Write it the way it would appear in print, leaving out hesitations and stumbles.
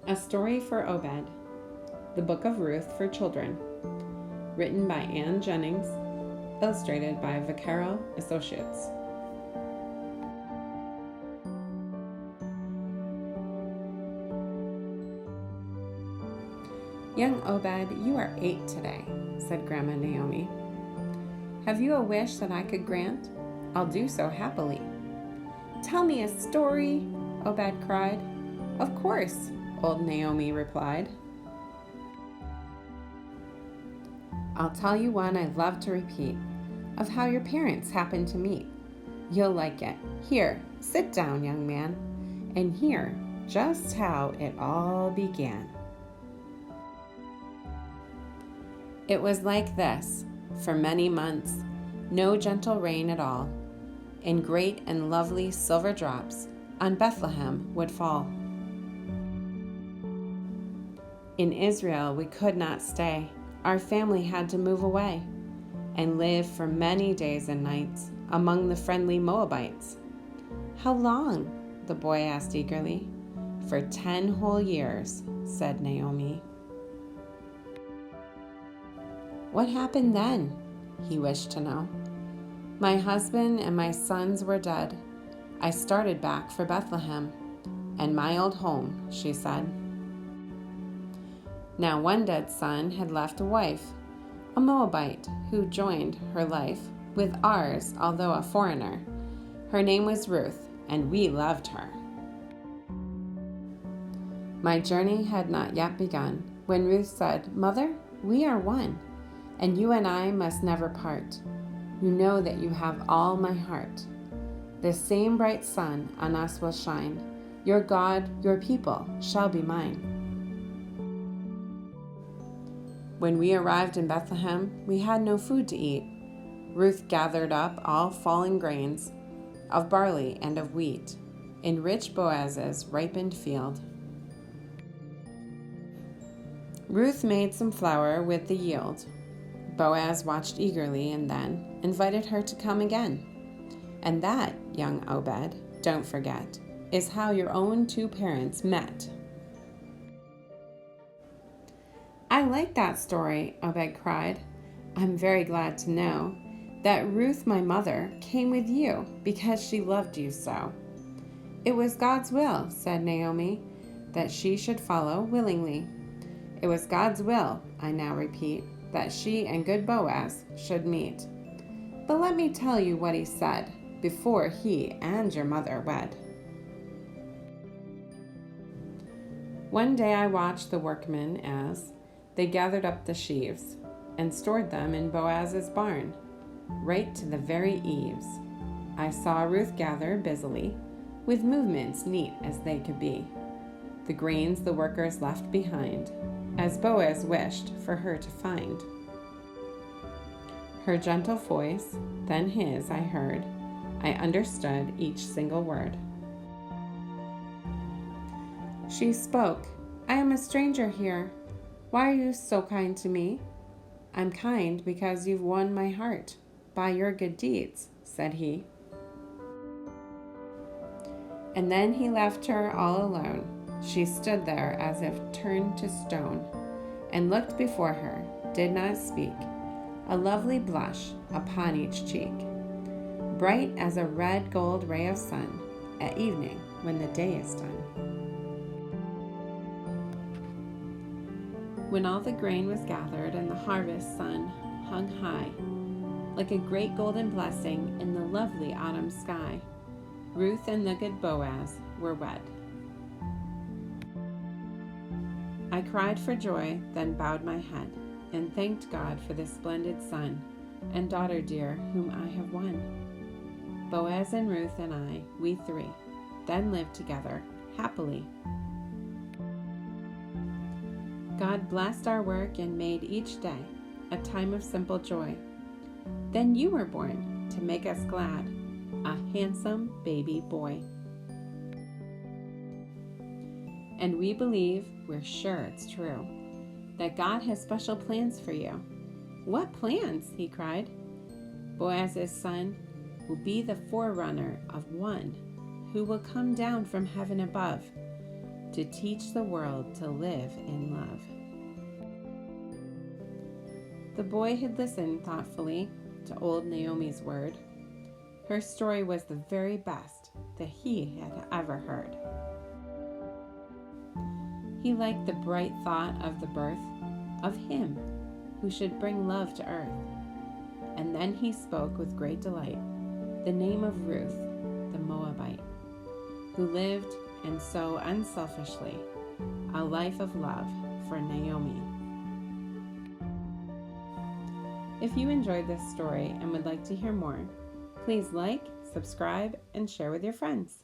A Story for Obed, the Book of Ruth for Children, written by Jennings, illustrated by Vaquero Associates. Young Obed, you are 8 today, said Grandma Naomi. Have you a wish that I could grant? I'll do so happily. Tell me a story, Obed cried. Of course, old Naomi replied. I'll tell you one I love to repeat, of how your parents happened to meet. You'll like it. Here, sit down, young man, and hear just how it all began. It was like this, for many months, no gentle rain at all, and great and lovely silver drops on Bethlehem would fall. In Israel we could not stay. Our family had to move away and live for many days and nights among the friendly Moabites. How long? The boy asked eagerly. For 10 whole years, said Naomi. What happened then? He wished to know. My husband and my sons were dead. I started back for Bethlehem and my old home, she said. Now one dead son had left a wife, a Moabite, who joined her life with ours, although a foreigner. Her name was Ruth, and we loved her. My journey had not yet begun when Ruth said, Mother, we are one, and you and I must never part. You know that you have all my heart. The same bright sun on us will shine. Your God, your people, shall be mine. When we arrived in Bethlehem, we had no food to eat. Ruth gathered up all fallen grains of barley and of wheat in rich Boaz's ripened field. Ruth made some flour with the yield. Boaz watched eagerly and then invited her to come again. And that, young Obed, don't forget, is how your own 2 parents met. I like that story, Obed cried. I'm very glad to know that Ruth, my mother, came with you because she loved you so. It was God's will, said Naomi, that she should follow willingly. It was God's will, I now repeat, that she and good Boaz should meet. But let me tell you what he said before he and your mother wed. One day I watched the workmen as they gathered up the sheaves and stored them in Boaz's barn, right to the very eaves. I saw Ruth gather busily, with movements neat as they could be, the grains the workers left behind, as Boaz wished for her to find. Her gentle voice, then his, I heard. I understood each single word. She spoke. I am a stranger here. Why are you so kind to me? I'm kind because you've won my heart by your good deeds, said he. And then he left her all alone. She stood there as if turned to stone, and looked before her, did not speak, a lovely blush upon each cheek, bright as a red gold ray of sun at evening when the day is done. When all the grain was gathered and the harvest sun hung high, like a great golden blessing in the lovely autumn sky, Ruth and the good Boaz were wed. I cried for joy, then bowed my head, and thanked God for this splendid son and daughter dear whom I have won. Boaz and Ruth and I, we 3, then lived together happily. God blessed our work and made each day a time of simple joy. Then you were born to make us glad, a handsome baby boy. And we believe, we're sure it's true, that God has special plans for you. What plans? He cried. Boaz's son will be the forerunner of one who will come down from heaven above. to teach the world to live in love. The boy had listened thoughtfully to old Naomi's word. Her story was the very best that he had ever heard. He liked the bright thought of the birth of him who should bring love to earth. And then he spoke with great delight the name of Ruth, the Moabite, who lived and so unselfishly a life of love for Naomi. If you enjoyed this story and would like to hear more, please like, subscribe, and share with your friends.